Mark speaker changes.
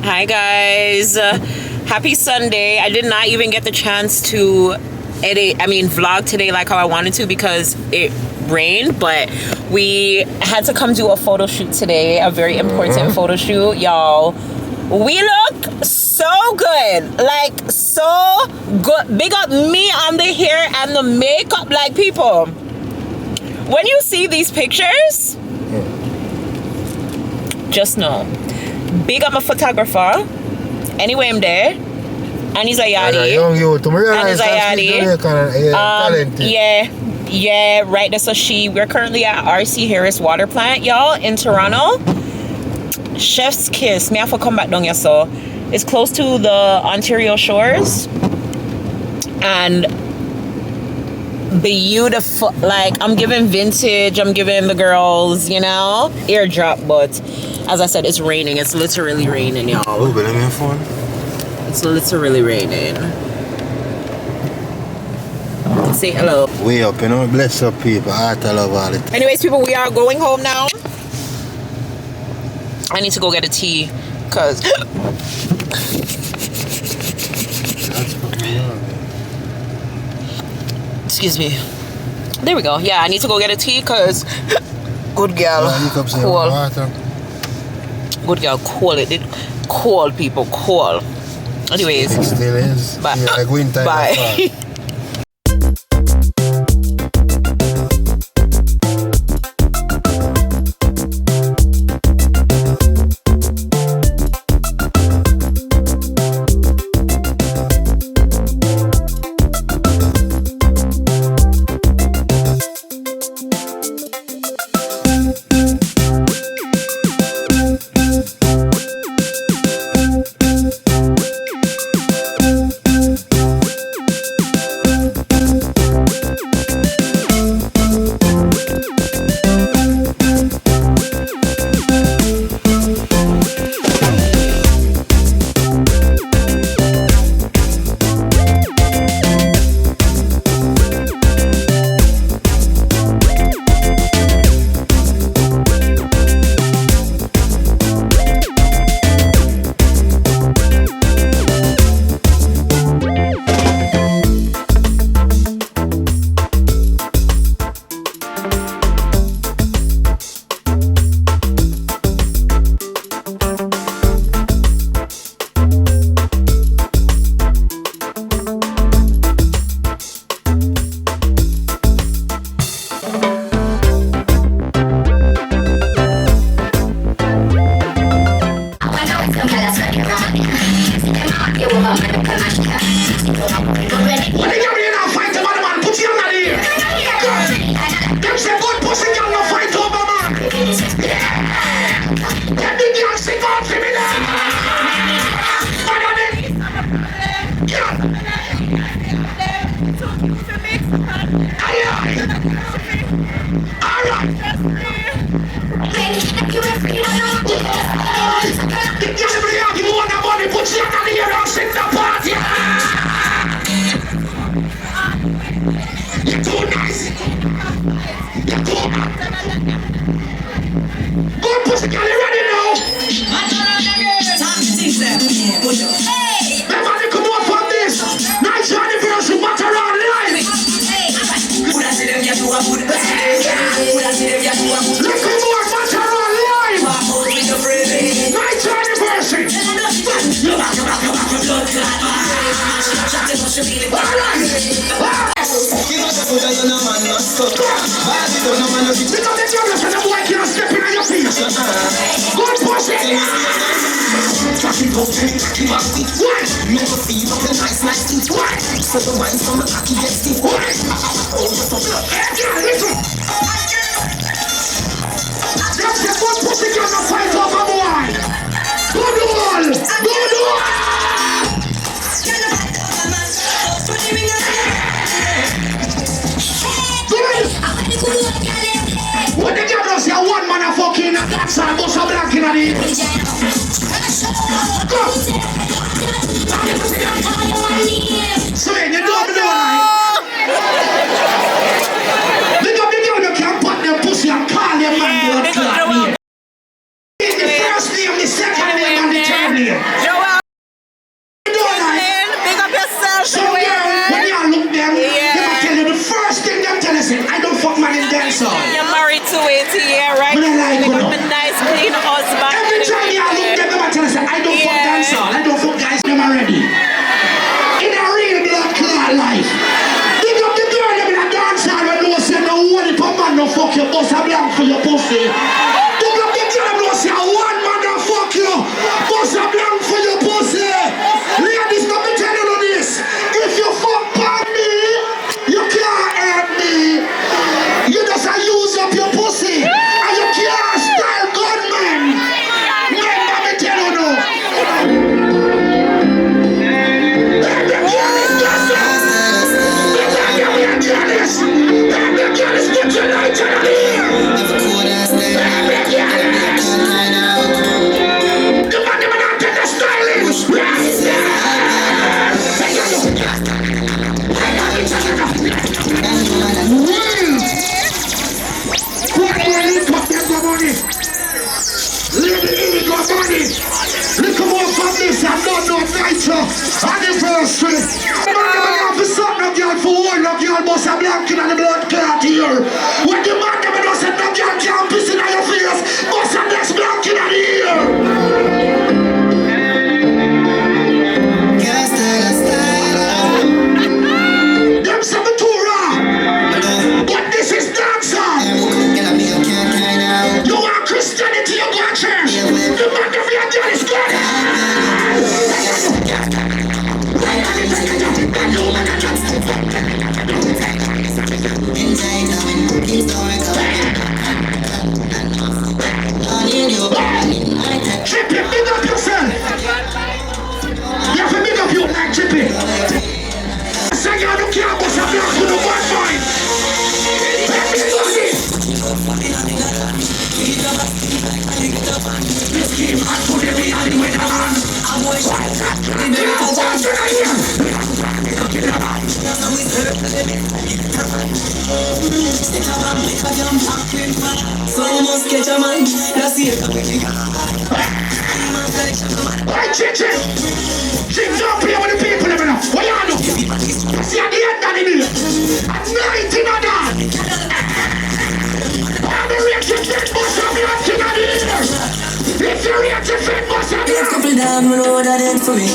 Speaker 1: Hi guys, happy Sunday. I did not even get the chance to vlog today like how I wanted to because it rained, but we had to come do a photo shoot today, a very important photo shoot, y'all. We look so good, like so good. Big up me on the hair and the makeup. Like, people, when you see these pictures, just know, big up my photographer. Anyway, I'm there. And he's a yardie. And he's a yardie. Yeah, right. That's we're currently at RC Harris Water Plant, y'all, in Toronto. Chef's kiss. Me have to come back down here, so it's close to the Ontario shores. And beautiful. Like, I'm giving vintage. I'm giving the girls, you know, eardrop. But as I said, it's raining. It's literally raining, y'all.
Speaker 2: Oh, but I'm in phone.
Speaker 1: It's literally raining. Say hello.
Speaker 2: Way up, you know, bless up people. I love all it.
Speaker 1: Anyways, people, we are going home now. I need to go get a tea, cause excuse me. There we go. Yeah, I need to go get a tea, cause good girl, cool. Good girl, cool. It did cool, people, cool. Anyways,
Speaker 2: it still is.
Speaker 1: Bye.
Speaker 2: Yeah, like winter.
Speaker 1: Bye.
Speaker 3: The first name, the second name, and the third name. Little more from this, I'm not no nicer. Anniversary. Man, never have something of y'all for all of y'all must have blanket and the blood clot here. When the man never does it, no y'all can't piss in your face. Must have this blanket in the ear. Them Sabatura. But this is dancer. You want Christianity, you want church. The man of your God is good. Chippy, big up yourself. You have to big up your man, Chippy. Say you don't care about some black to the one mind. Everybody.
Speaker 4: So must catch a man. That's it.
Speaker 3: Hey, Chichi! Chichi, don't play with the people, let me know. What you know? See, at the end of the day, at 19 of that, I'm a rich fit, must have your thing of the year. If you're rich fit, must have your...
Speaker 4: Couple down, we know what that is for me.